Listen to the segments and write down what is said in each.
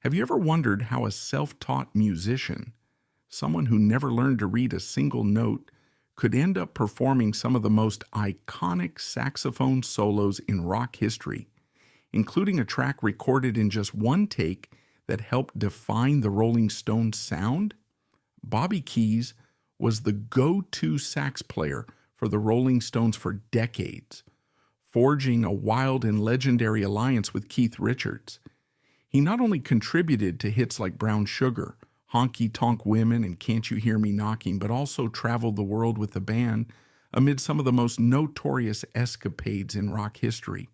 Have you ever wondered how a self-taught musician, someone who never learned to read a single note, could end up performing some of the most iconic saxophone solos in rock history, including a track recorded in just one take that helped define the Rolling Stones sound? Bobby Keys was the go-to sax player for the Rolling Stones for decades, forging a wild and legendary alliance with Keith Richards. He not only contributed to hits like Brown Sugar, Honky Tonk Women, and Can't You Hear Me Knocking, but also traveled the world with the band amid some of the most notorious escapades in rock history.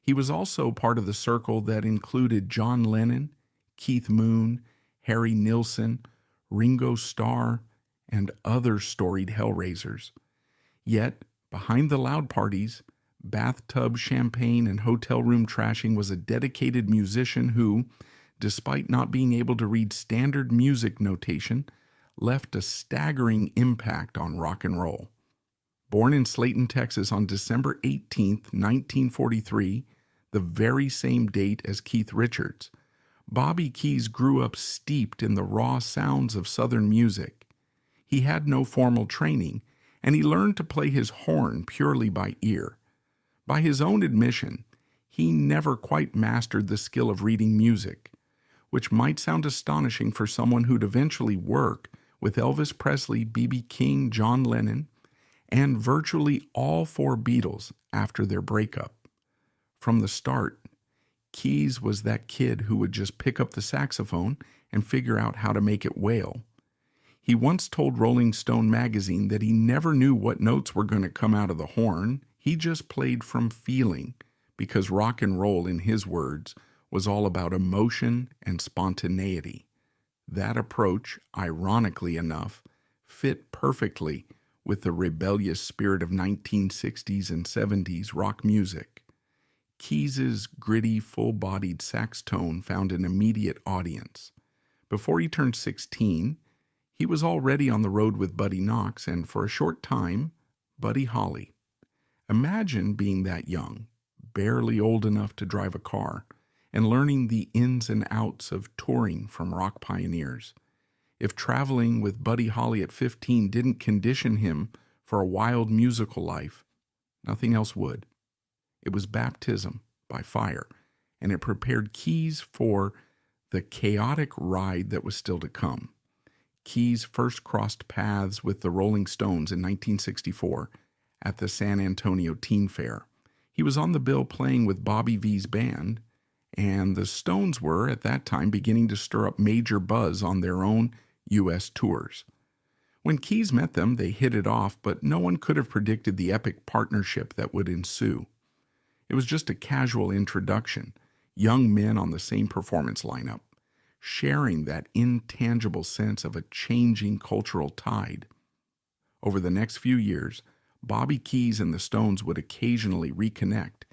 He was also part of the circle that included John Lennon, Keith Moon, Harry Nilsson, Ringo Starr, and other storied hellraisers. Yet, behind the loud parties, bathtub champagne, and hotel room trashing was a dedicated musician who, despite not being able to read standard music notation, left a staggering impact on rock and roll. Born in Slayton, Texas on December 18, 1943, the very same date as Keith Richards, Bobby Keys grew up steeped in the raw sounds of Southern music. He had no formal training, and he learned to play his horn purely by ear. By his own admission, he never quite mastered the skill of reading music, which might sound astonishing for someone who'd eventually work with Elvis Presley, B.B. King, John Lennon, and virtually all four Beatles after their breakup. From the start, Keys was that kid who would just pick up the saxophone and figure out how to make it wail. He once told Rolling Stone magazine that he never knew what notes were going to come out of the horn. He just played from feeling, because rock and roll, in his words, was all about emotion and spontaneity. That approach, ironically enough, fit perfectly with the rebellious spirit of 1960s and 70s rock music. Keys's gritty, full-bodied sax tone found an immediate audience. Before he turned 16, he was already on the road with Buddy Knox and, for a short time, Buddy Holly. Imagine being that young, barely old enough to drive a car, and learning the ins and outs of touring from rock pioneers. If traveling with Buddy Holly at 15 didn't condition him for a wild musical life, nothing else would. It was baptism by fire, and it prepared Keys for the chaotic ride that was still to come. Keys first crossed paths with the Rolling Stones in 1964 at the San Antonio Teen Fair. He was on the bill playing with Bobby V's band, and the Stones were, at that time, beginning to stir up major buzz on their own U.S. tours. When Keys met them, they hit it off, but no one could have predicted the epic partnership that would ensue. It was just a casual introduction, young men on the same performance lineup, sharing that intangible sense of a changing cultural tide. Over the next few years, Bobby Keys and the Stones would occasionally reconnect,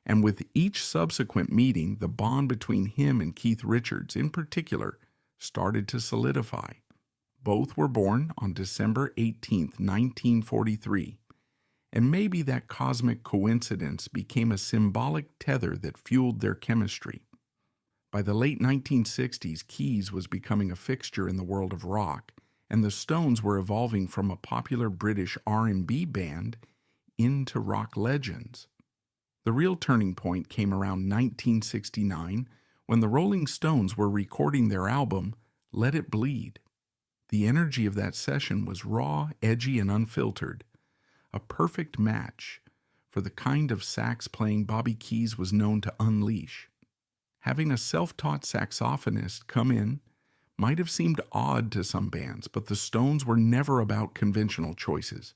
and with each subsequent meeting, the bond between him and Keith Richards in particular started to solidify. Both were born on December 18, 1943, and maybe that cosmic coincidence became a symbolic tether that fueled their chemistry. By the late 1960s, Keys was becoming a fixture in the world of rock, and the Stones were evolving from a popular British R&B band into rock legends. The real turning point came around 1969 when the Rolling Stones were recording their album, Let It Bleed. The energy of that session was raw, edgy, and unfiltered, a perfect match for the kind of sax playing Bobby Keys was known to unleash. Having a self-taught saxophonist come in might have seemed odd to some bands, but the Stones were never about conventional choices.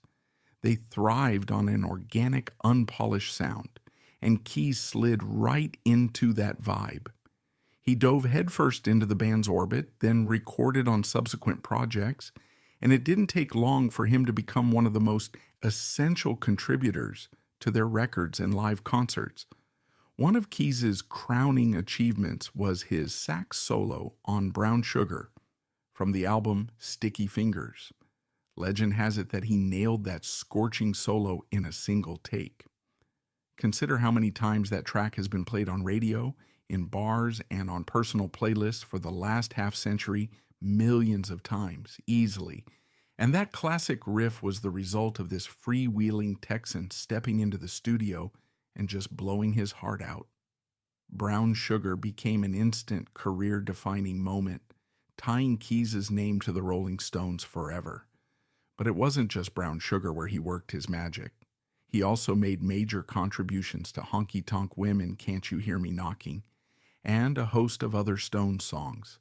They thrived on an organic, unpolished sound, and Keys slid right into that vibe. He dove headfirst into the band's orbit, then recorded on subsequent projects, and it didn't take long for him to become one of the most essential contributors to their records and live concerts. One of Keys's crowning achievements was his sax solo on Brown Sugar from the album Sticky Fingers. Legend has it that he nailed that scorching solo in a single take. Consider how many times that track has been played on radio, in bars and on personal playlists for the last half century millions of times, easily. And that classic riff was the result of this freewheeling Texan stepping into the studio and just blowing his heart out. Brown Sugar became an instant career-defining moment, tying Keys's name to the Rolling Stones forever. But it wasn't just Brown Sugar where he worked his magic. He also made major contributions to Honky Tonk Women, Can't You Hear Me Knocking, and a host of other Stones songs.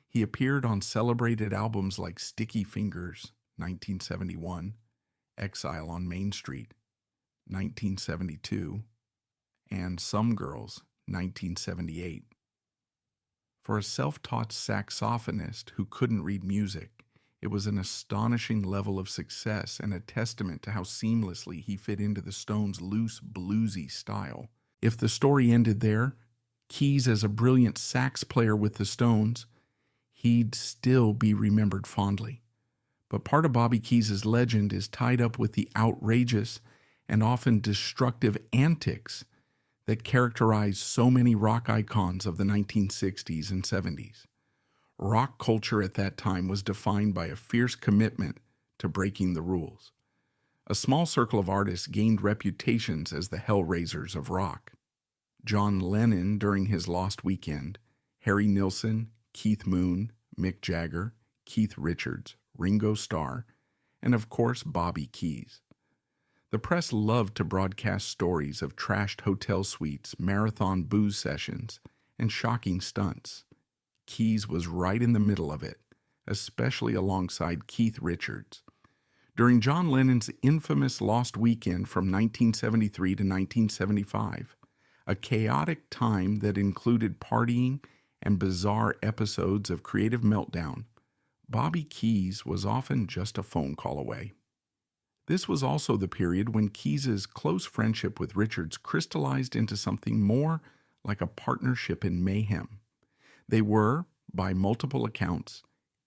He appeared on celebrated albums like Sticky Fingers, 1971, Exile on Main Street, 1972, and Some Girls, 1978. For a self-taught saxophonist who couldn't read music, it was an astonishing level of success and a testament to how seamlessly he fit into the Stones' loose, bluesy style. If the story ended there, Keys as a brilliant sax player with the Stones, he'd still be remembered fondly. But part of Bobby Keys's legend is tied up with the outrageous and often destructive antics that characterized so many rock icons of the 1960s and 70s. Rock culture at that time was defined by a fierce commitment to breaking the rules. A small circle of artists gained reputations as the Hellraisers of rock. John Lennon during his Lost Weekend, Harry Nilsson, Keith Moon, Mick Jagger, Keith Richards, Ringo Starr, and of course Bobby Keys. The press loved to broadcast stories of trashed hotel suites, marathon booze sessions, and shocking stunts. Keys was right in the middle of it, especially alongside Keith Richards. During John Lennon's infamous Lost Weekend from 1973 to 1975, a chaotic time that included partying and bizarre episodes of creative meltdown, Bobby Keys was often just a phone call away. This was also the period when Keys's close friendship with Richards crystallized into something more like a partnership in mayhem. They were, by multiple accounts,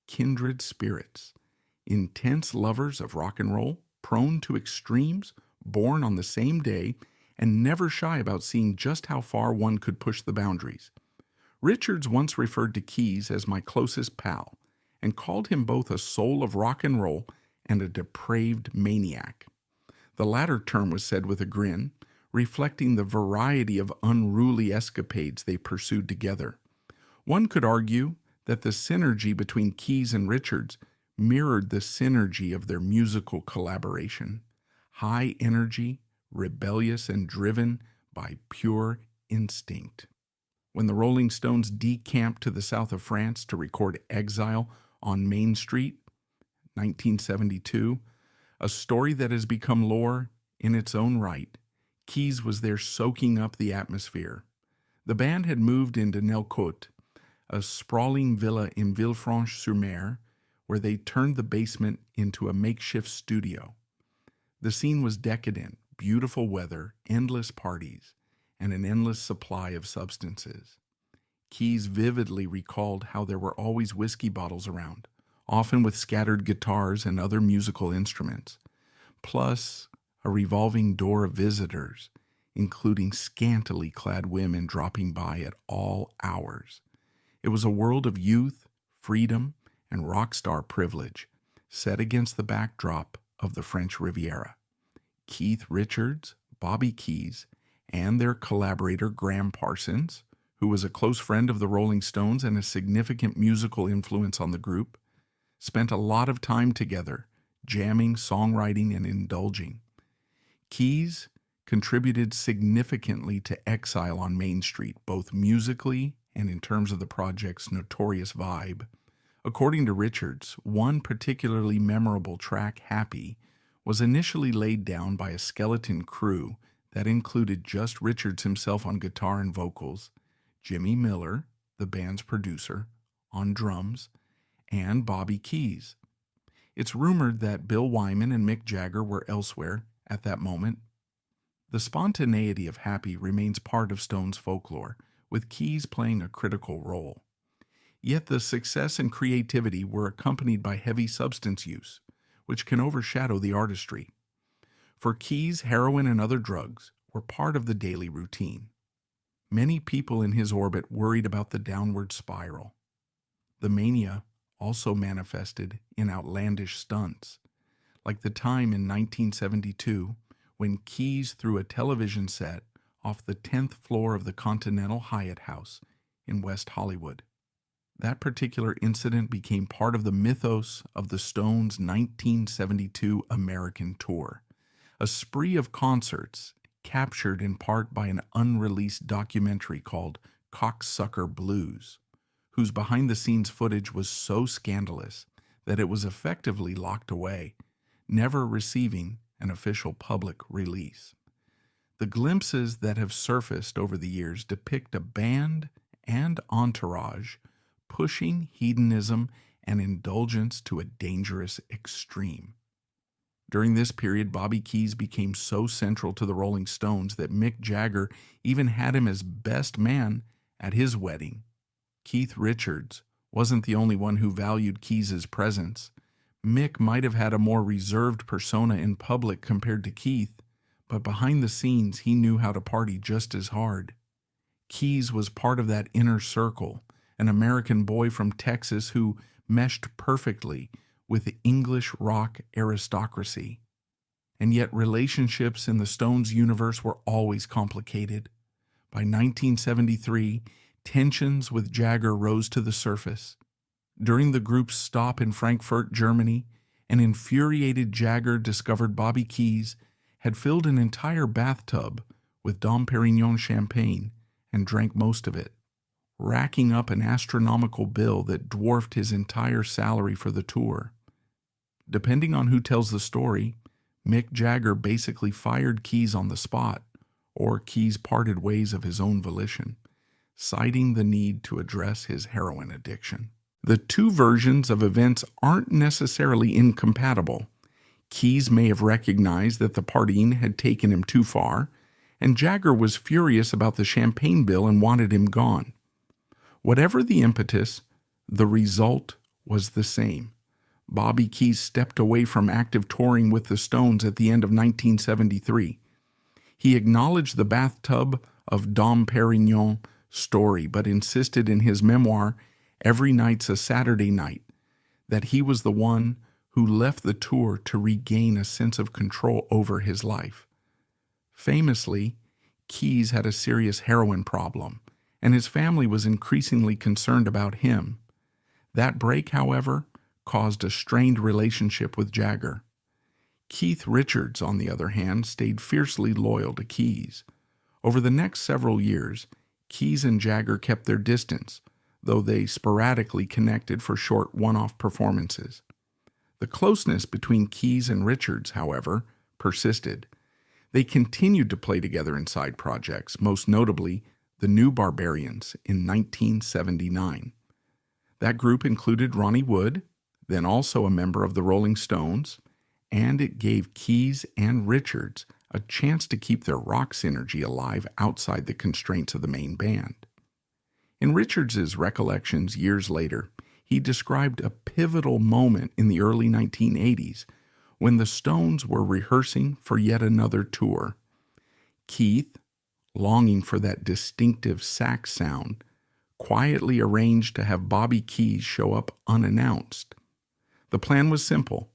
kindred spirits, intense lovers of rock and roll, prone to extremes, born on the same day, and never shy about seeing just how far one could push the boundaries. Richards once referred to Keys as my closest pal, and called him both a soul of rock and roll and a depraved maniac. The latter term was said with a grin, reflecting the variety of unruly escapades they pursued together. One could argue that the synergy between Keys and Richards mirrored the synergy of their musical collaboration. High energy, rebellious, and driven by pure instinct. When the Rolling Stones decamped to the south of France to record Exile on Main Street, 1972, a story that has become lore in its own right, Keys was there soaking up the atmosphere. The band had moved into Nelcote, a sprawling villa in Villefranche-sur-Mer, where they turned the basement into a makeshift studio. The scene was decadent, beautiful weather, endless parties, and an endless supply of substances. Keys vividly recalled how there were always whiskey bottles around, often with scattered guitars and other musical instruments, plus a revolving door of visitors, including scantily clad women dropping by at all hours. It was a world of youth, freedom, and rock star privilege, set against the backdrop of the French Riviera. Keith Richards, Bobby Keys, and their collaborator Graham Parsons, who was a close friend of the Rolling Stones and a significant musical influence on the group, spent a lot of time together, jamming, songwriting, and indulging. Keys contributed significantly to Exile on Main Street, both musically and in terms of the project's notorious vibe. According to Richards, one particularly memorable track, Happy, was initially laid down by a skeleton crew that included just Richards himself on guitar and vocals, Jimmy Miller, the band's producer, on drums, and Bobby Keys. It's rumored that Bill Wyman and Mick Jagger were elsewhere at that moment. The spontaneity of Happy remains part of Stones folklore, with Keys playing a critical role. Yet the success and creativity were accompanied by heavy substance use, which can overshadow the artistry. For Keys, heroin and other drugs were part of the daily routine. Many people in his orbit worried about the downward spiral. The mania also manifested in outlandish stunts, like the time in 1972 when Keys threw a television set off the 10th floor of the Continental Hyatt House in West Hollywood. That particular incident became part of the mythos of the Stones' 1972 American tour, a spree of concerts captured in part by an unreleased documentary called Cocksucker Blues, whose behind-the-scenes footage was so scandalous that it was effectively locked away, never receiving an official public release. The glimpses that have surfaced over the years depict a band and entourage pushing hedonism and indulgence to a dangerous extreme. During this period, Bobby Keys became so central to the Rolling Stones that Mick Jagger even had him as best man at his wedding. Keith Richards wasn't the only one who valued Keys's presence. Mick might have had a more reserved persona in public compared to Keith, but behind the scenes he knew how to party just as hard. Keys was part of that inner circle, an American boy from Texas who meshed perfectly with the English rock aristocracy. And yet relationships in the Stones universe were always complicated. By 1973, tensions with Jagger rose to the surface. During the group's stop in Frankfurt, Germany, an infuriated Jagger discovered Bobby Keys had filled an entire bathtub with Dom Perignon champagne and drank most of it, racking up an astronomical bill that dwarfed his entire salary for the tour. Depending on who tells the story, Mick Jagger basically fired Keys on the spot, or Keys parted ways of his own volition, citing the need to address his heroin addiction. The two versions of events aren't necessarily incompatible. Keys may have recognized that the partying had taken him too far, and Jagger was furious about the champagne bill and wanted him gone. Whatever the impetus, the result was the same. Bobby Keys stepped away from active touring with the Stones at the end of 1973. He acknowledged the bathtub of Dom Perignon story, but insisted in his memoir, Every Night's a Saturday Night, that he was the one who left the tour to regain a sense of control over his life. Famously, Keys had a serious heroin problem, and his family was increasingly concerned about him. That break, however, caused a strained relationship with Jagger. Keith Richards, on the other hand, stayed fiercely loyal to Keys. Over the next several years, Keys and Jagger kept their distance, though they sporadically connected for short one-off performances. The closeness between Keys and Richards, however, persisted. They continued to play together in side projects, most notably the New Barbarians in 1979. That group included Ronnie Wood, then also a member of the Rolling Stones, and it gave Keys and Richards a chance to keep their rock synergy alive outside the constraints of the main band. In Richards's recollections years later, he described a pivotal moment in the early 1980s when the Stones were rehearsing for yet another tour. Keith, longing for that distinctive sax sound, quietly arranged to have Bobby Keys show up unannounced. The plan was simple.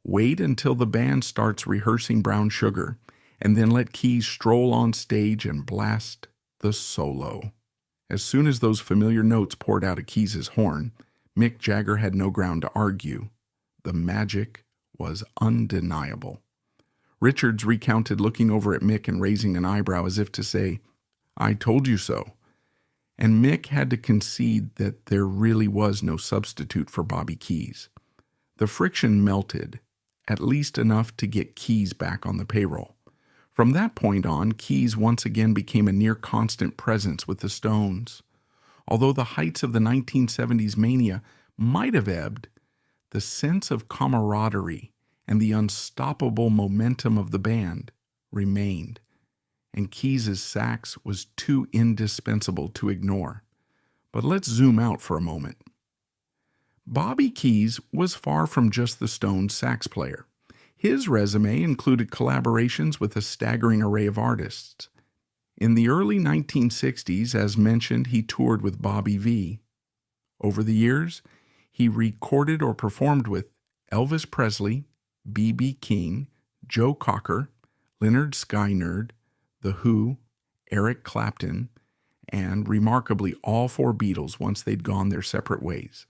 Wait until the band starts rehearsing Brown Sugar, and then let Keys stroll on stage and blast the solo. As soon as those familiar notes poured out of Keys's horn, Mick Jagger had no ground to argue. The magic was undeniable. Richards recounted looking over at Mick and raising an eyebrow as if to say, "I told you so." And Mick had to concede that there really was no substitute for Bobby Keys. The friction melted, at least enough to get Keys back on the payroll. From that point on, Keys once again became a near-constant presence with the Stones. Although the heights of the 1970s mania might have ebbed, the sense of camaraderie and the unstoppable momentum of the band remained, and Keys's sax was too indispensable to ignore. But let's zoom out for a moment. Bobby Keys was far from just the Stones' sax player. His resume included collaborations with a staggering array of artists. In the early 1960s, as mentioned, he toured with Bobby Vee. Over the years, he recorded or performed with Elvis Presley, B.B. King, Joe Cocker, Leonard Skinner, The Who, Eric Clapton, and, remarkably, all four Beatles once they'd gone their separate ways.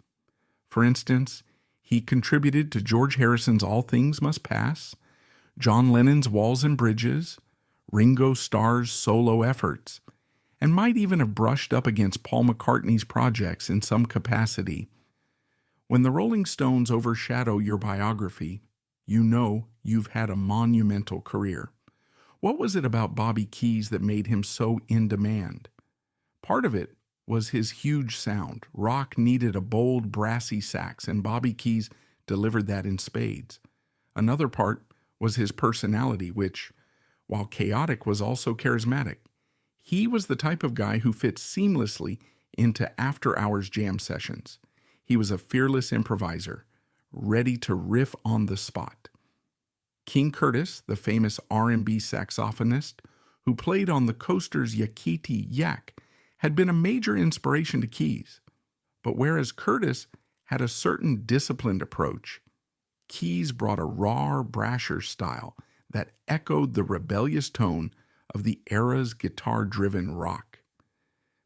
For instance, he contributed to George Harrison's All Things Must Pass, John Lennon's Walls and Bridges, Ringo Starr's solo efforts, and might even have brushed up against Paul McCartney's projects in some capacity. When the Rolling Stones overshadow your biography, you know you've had a monumental career. What was it about Bobby Keys that made him so in demand? Part of it was his huge sound. Rock needed a bold, brassy sax, and Bobby Keys delivered that in spades. Another part was his personality, which, while chaotic, was also charismatic. He was the type of guy who fit seamlessly into after-hours jam sessions. He was a fearless improviser, ready to riff on the spot. King Curtis, the famous R&B saxophonist who played on the Coasters' Yakiti Yak, had been a major inspiration to Keys. But whereas Curtis had a certain disciplined approach, Keys brought a raw, brasher style that echoed the rebellious tone of the era's guitar-driven rock.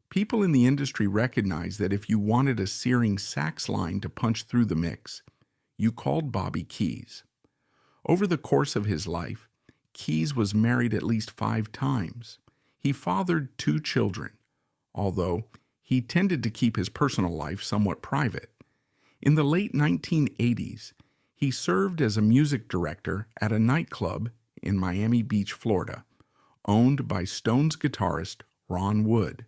People in the industry recognized that if you wanted a searing sax line to punch through the mix, you called Bobby Keys. Over the course of his life, Keys was married at least 5 times. He fathered 2 children, although he tended to keep his personal life somewhat private. In the late 1980s, he served as a music director at a nightclub in Miami Beach, Florida, owned by Stones guitarist Ron Wood.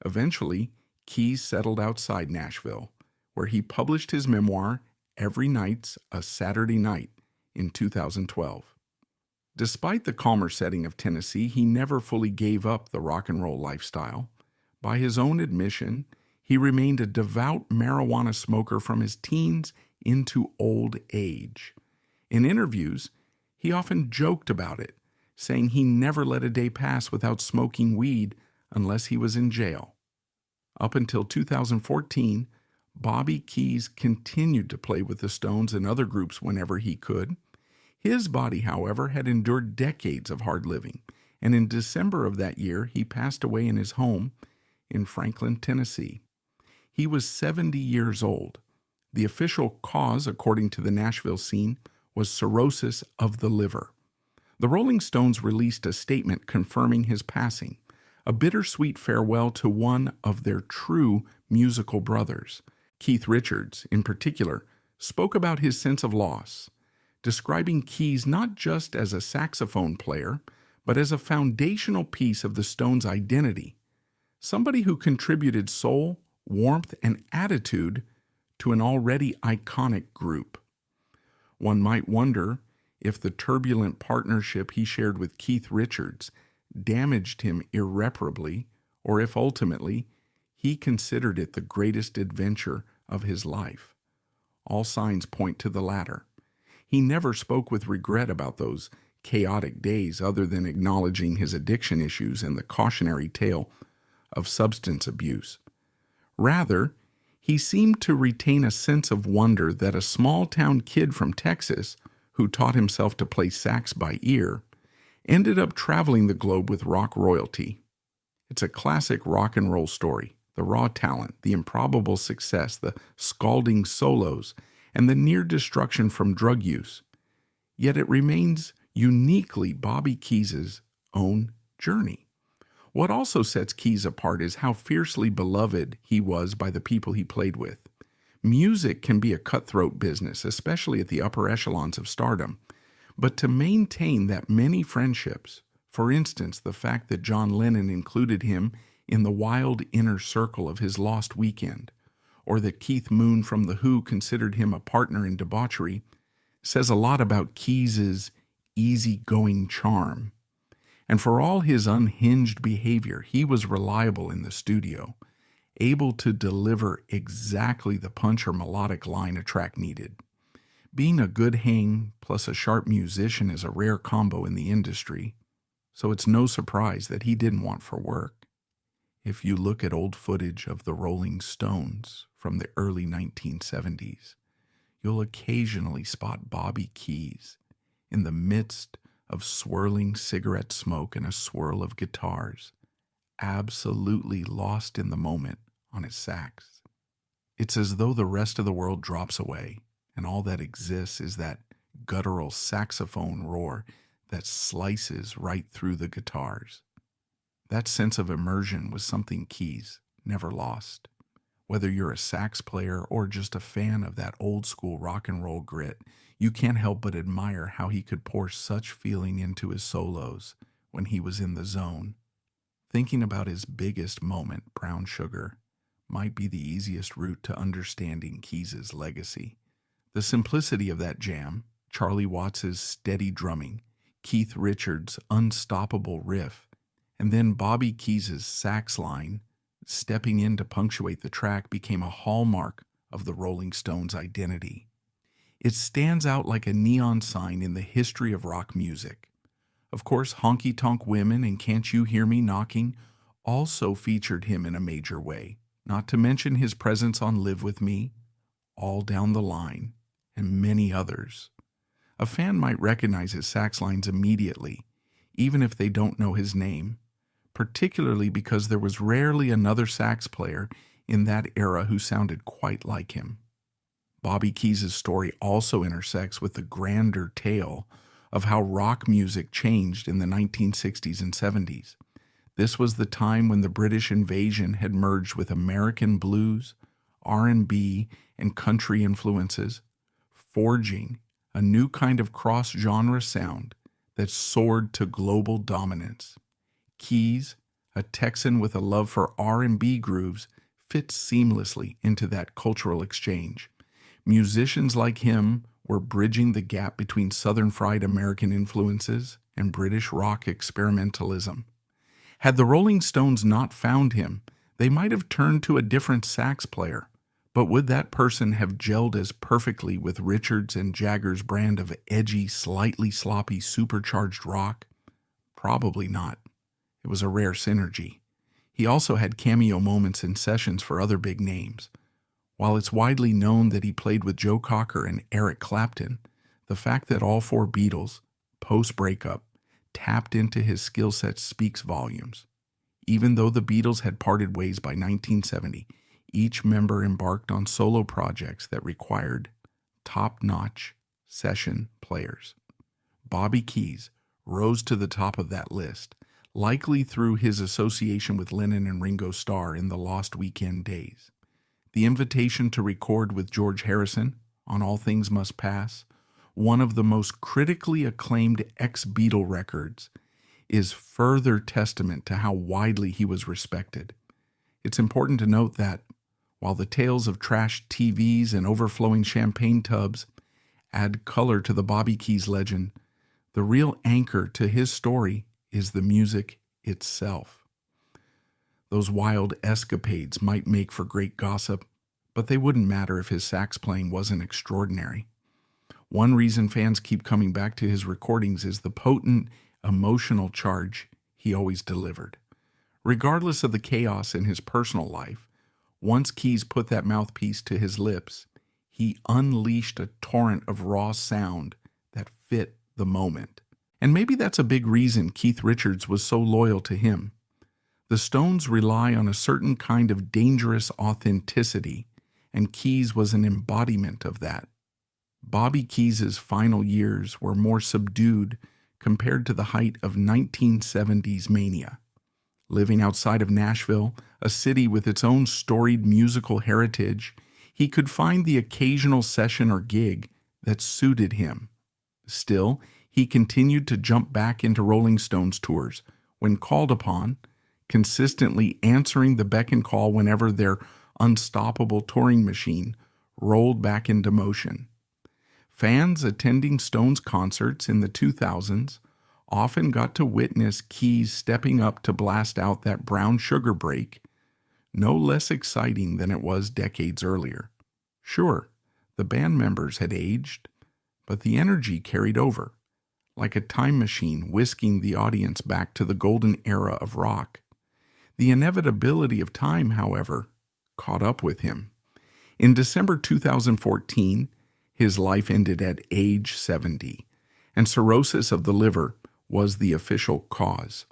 Eventually, Keys settled outside Nashville, where he published his memoir, Every Night's a Saturday Night, in 2012. Despite the calmer setting of Tennessee, he never fully gave up the rock and roll lifestyle. By his own admission, he remained a devout marijuana smoker from his teens into old age. In interviews, he often joked about it, saying he never let a day pass without smoking weed unless he was in jail. Up until 2014, Bobby Keys continued to play with the Stones and other groups whenever he could. His body, however, had endured decades of hard living, and in December of that year, he passed away in his home in Franklin, Tennessee. He was 70 years old. The official cause, according to the Nashville scene, was cirrhosis of the liver. The Rolling Stones released a statement confirming his passing, a bittersweet farewell to one of their true musical brothers. Keith Richards, in particular, spoke about his sense of loss, describing Keys not just as a saxophone player, but as a foundational piece of the Stones' identity, somebody who contributed soul, warmth, and attitude to an already iconic group. One might wonder if the turbulent partnership he shared with Keith Richards damaged him irreparably, or if ultimately he considered it the greatest adventure of his life. All signs point to the latter. He never spoke with regret about those chaotic days other than acknowledging his addiction issues and the cautionary tale of substance abuse. Rather, he seemed to retain a sense of wonder that a small-town kid from Texas who taught himself to play sax by ear ended up traveling the globe with rock royalty. It's a classic rock and roll story, the raw talent, the improbable success, the scalding solos, and the near destruction from drug use. Yet it remains uniquely Bobby Keys' own journey. What also sets Keys apart is how fiercely beloved he was by the people he played with. Music can be a cutthroat business, especially at the upper echelons of stardom. But to maintain that many friendships, for instance, the fact that John Lennon included him in the wild inner circle of his Lost Weekend, or that Keith Moon from The Who considered him a partner in debauchery, says a lot about Keys' easygoing charm. And for all his unhinged behavior, he was reliable in the studio, able to deliver exactly the punch or melodic line a track needed. Being a good hang plus a sharp musician is a rare combo in the industry. so it's no surprise that he didn't want for work. If you look at old footage of the Rolling Stones from the early 1970s, you'll occasionally spot Bobby Keys in the midst of swirling cigarette smoke and a swirl of guitars, absolutely lost in the moment on his sax. It's as though the rest of the world drops away, and all that exists is that guttural saxophone roar that slices right through the guitars. That sense of immersion was something Keys never lost. Whether you're a sax player or just a fan of that old school rock and roll grit, you can't help but admire how he could pour such feeling into his solos when he was in the zone. Thinking about his biggest moment, Brown Sugar, might be the easiest route to understanding Keys's legacy. The simplicity of that jam, Charlie Watts's steady drumming, Keith Richards' unstoppable riff, and then Bobby Keys's sax line stepping in to punctuate the track became a hallmark of the Rolling Stones' identity. It stands out like a neon sign in the history of rock music. Of course, Honky Tonk Women and Can't You Hear Me Knocking also featured him in a major way, not to mention his presence on Live With Me, All Down the Line, and many others. A fan might recognize his sax lines immediately, even if they don't know his name, particularly because there was rarely another sax player in that era who sounded quite like him. Bobby Keys' story also intersects with the grander tale of how rock music changed in the 1960s and 70s. This was the time when the British invasion had merged with American blues, R&B, and country influences, forging a new kind of cross-genre sound that soared to global dominance. Keys, a Texan with a love for R&B grooves, fits seamlessly into that cultural exchange. Musicians like him were bridging the gap between Southern fried American influences and British rock experimentalism. Had the Rolling Stones not found him, they might have turned to a different sax player, but would that person have gelled as perfectly with Richards and Jagger's brand of edgy, slightly sloppy, supercharged rock? Probably not. It was a rare synergy. He also had cameo moments in sessions for other big names. While it's widely known that he played with Joe Cocker and Eric Clapton, the fact that all four Beatles, post-breakup, tapped into his skill set speaks volumes. Even though the Beatles had parted ways by 1970, each member embarked on solo projects that required top-notch session players. Bobby Keys rose to the top of that list, likely through his association with Lennon and Ringo Starr in the Lost Weekend days. The invitation to record with George Harrison on All Things Must Pass, one of the most critically acclaimed ex-Beatle records, is further testament to how widely he was respected. It's important to note that, while the tales of trashed TVs and overflowing champagne tubs add color to the Bobby Keys legend, the real anchor to his story is the music itself. Those wild escapades might make for great gossip, but they wouldn't matter if his sax playing wasn't extraordinary. One reason fans keep coming back to his recordings is the potent emotional charge he always delivered. Regardless of the chaos in his personal life, once Keys put that mouthpiece to his lips, he unleashed a torrent of raw sound that fit the moment. And maybe that's a big reason Keith Richards was so loyal to him. The Stones rely on a certain kind of dangerous authenticity, and Keys was an embodiment of that. Bobby Keys' final years were more subdued compared to the height of 1970s mania. Living outside of Nashville, a city with its own storied musical heritage, he could find the occasional session or gig that suited him. Still, he continued to jump back into Rolling Stones tours when called upon, consistently answering the beck and call whenever their unstoppable touring machine rolled back into motion. Fans attending Stones concerts in the 2000s often got to witness Keys stepping up to blast out that Brown Sugar break, no less exciting than it was decades earlier. Sure, the band members had aged, but the energy carried over. like a time machine whisking the audience back to the golden era of rock. The inevitability of time, however, caught up with him. In December 2014, his life ended at age 70, and cirrhosis of the liver was the official cause.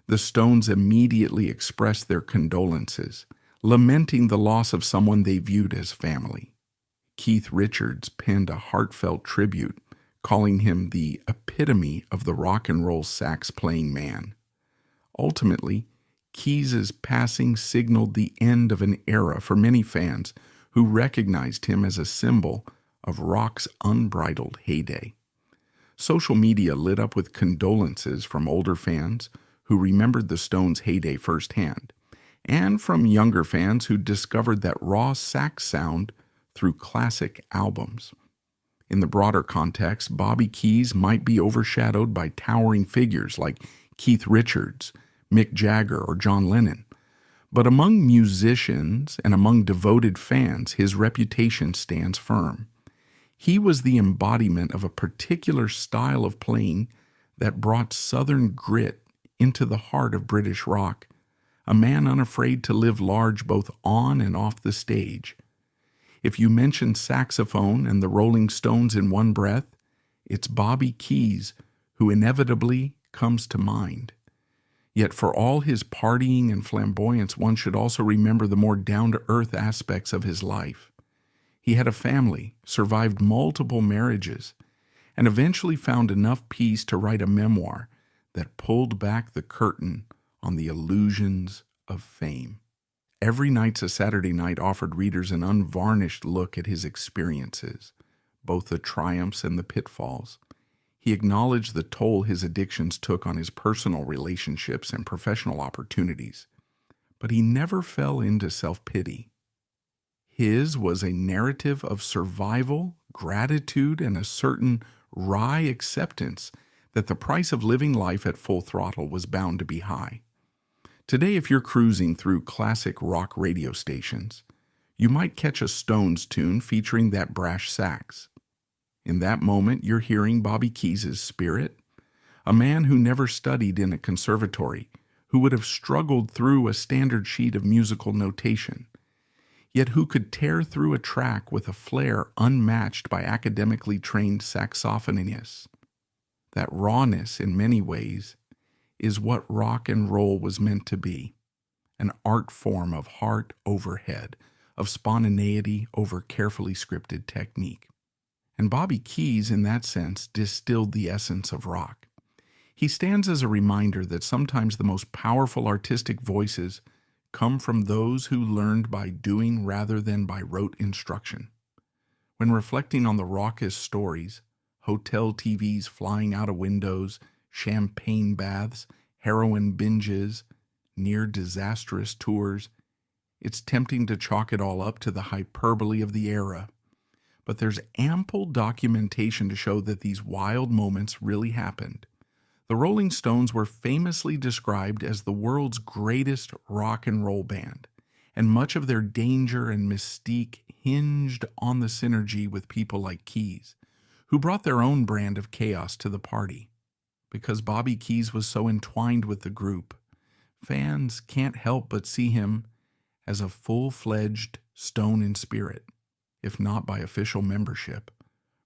The Stones immediately expressed their condolences, lamenting the loss of someone they viewed as family. Keith Richards penned a heartfelt tribute, calling him the epitome of the rock and roll sax-playing man. Ultimately, Keys's passing signaled the end of an era for many fans who recognized him as a symbol of rock's unbridled heyday. Social media lit up with condolences from older fans who remembered the Stones' heyday firsthand, and from younger fans who discovered that raw sax sound through classic albums. In the broader context, Bobby Keys might be overshadowed by towering figures like Keith Richards, Mick Jagger, or John Lennon. But among musicians and among devoted fans, his reputation stands firm. He was the embodiment of a particular style of playing that brought Southern grit into the heart of British rock, a man unafraid to live large both on and off the stage. If you mention saxophone and the Rolling Stones in one breath, it's Bobby Keys who inevitably comes to mind. Yet for all his partying and flamboyance, one should also remember the more down-to-earth aspects of his life. He had a family, survived multiple marriages, and eventually found enough peace to write a memoir that pulled back the curtain on the illusions of fame. Every Night's a Saturday Night offered readers an unvarnished look at his experiences, both the triumphs and the pitfalls. He acknowledged the toll his addictions took on his personal relationships and professional opportunities, but he never fell into self-pity. His was a narrative of survival, gratitude, and a certain wry acceptance that the price of living life at full throttle was bound to be high. Today, if you're cruising through classic rock radio stations, you might catch a Stones tune featuring that brash sax. In that moment, you're hearing Bobby Keys' spirit, a man who never studied in a conservatory, who would have struggled through a standard sheet of musical notation, yet who could tear through a track with a flair unmatched by academically trained saxophonists. That rawness, in many ways, is what rock and roll was meant to be, an art form of heart over head, of spontaneity over carefully scripted technique. And Bobby Keys, in that sense, distilled the essence of rock. He stands as a reminder that sometimes the most powerful artistic voices come from those who learned by doing rather than by rote instruction. When reflecting on the raucous stories, hotel TVs flying out of windows, champagne baths, heroin binges, near disastrous tours, it's tempting to chalk it all up to the hyperbole of the era. But there's ample documentation to show that these wild moments really happened. The Rolling Stones were famously described as the world's greatest rock and roll band, and much of their danger and mystique hinged on the synergy with people like Keys, who brought their own brand of chaos to the party. Because Bobby Keys was so entwined with the group, fans can't help but see him as a full-fledged Stone in spirit, if not by official membership.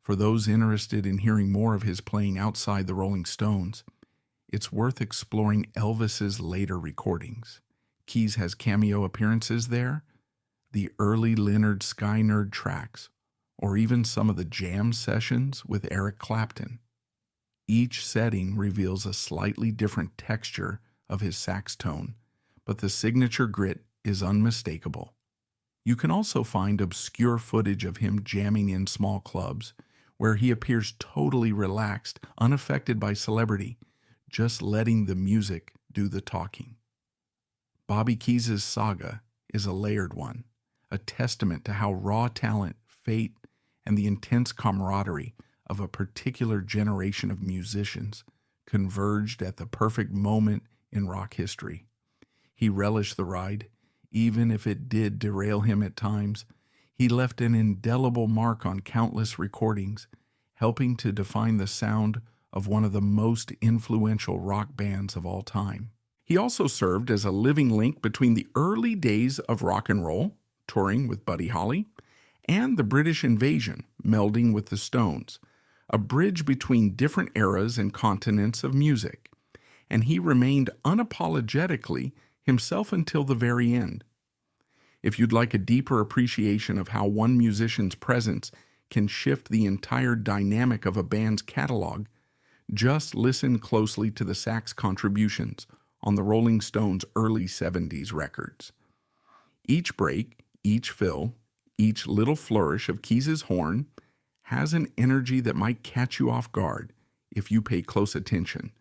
For those interested in hearing more of his playing outside the Rolling Stones, it's worth exploring Elvis's later recordings. Keys has cameo appearances there, the early Leonard Skynyrd tracks, or even some of the jam sessions with Eric Clapton. Each setting reveals a slightly different texture of his sax tone, but the signature grit is unmistakable. You can also find obscure footage of him jamming in small clubs, where he appears totally relaxed, unaffected by celebrity, just letting the music do the talking. Bobby Keys' saga is a layered one, a testament to how raw talent, fate, and the intense camaraderie of a particular generation of musicians converged at the perfect moment in rock history. He relished the ride, even if it did derail him at times. He left an indelible mark on countless recordings, helping to define the sound of one of the most influential rock bands of all time. He also served as a living link between the early days of rock and roll, touring with Buddy Holly, and the British invasion, melding with the Stones, a bridge between different eras and continents of music. And he remained unapologetically himself until the very end. If you'd like a deeper appreciation of how one musician's presence can shift the entire dynamic of a band's catalog, just listen closely to the sax contributions on the Rolling Stones' early 70s records. Each break, each fill, each little flourish of Keys's horn has an energy that might catch you off guard if you pay close attention,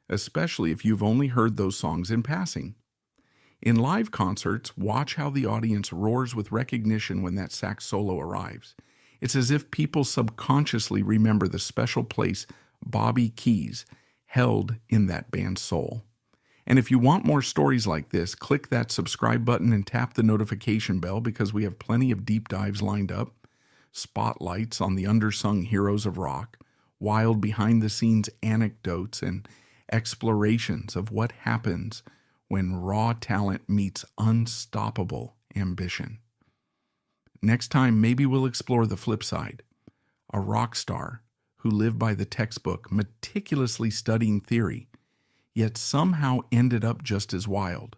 especially if you've only heard those songs in passing. In live concerts, watch how the audience roars with recognition when that sax solo arrives. It's as if people subconsciously remember the special place Bobby Keys held in that band's soul. And if you want more stories like this, click that subscribe button and tap the notification bell because we have plenty of deep dives lined up, spotlights on the undersung heroes of rock, wild behind-the-scenes anecdotes, and explorations of what happens when raw talent meets unstoppable ambition. Next time, maybe we'll explore the flip side, a rock star who lived by the textbook, meticulously studying theory, yet somehow ended up just as wild.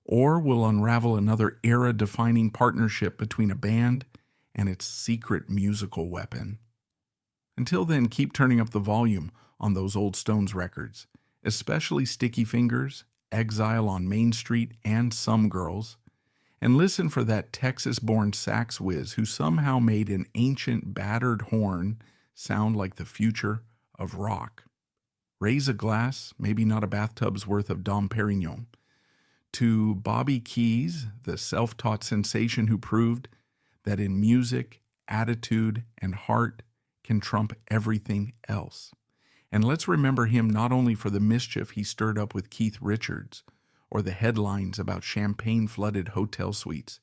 Or we'll unravel another era-defining partnership between a band and its secret musical weapon. Until then, keep turning up the volume on those old Stones records, especially Sticky Fingers, Exile on Main Street, and Some Girls, and listen for that Texas-born sax whiz who somehow made an ancient battered horn sound like the future of rock. Raise a glass, maybe not a bathtub's worth of Dom Perignon, to Bobby Keys, the self-taught sensation who proved that in music, attitude, and heart can trump everything else. And let's remember him not only for the mischief he stirred up with Keith Richards or the headlines about champagne-flooded hotel suites,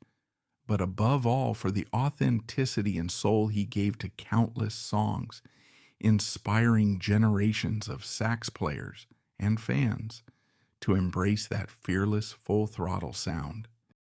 but above all for the authenticity and soul he gave to countless songs, inspiring generations of sax players and fans to embrace that fearless full-throttle sound.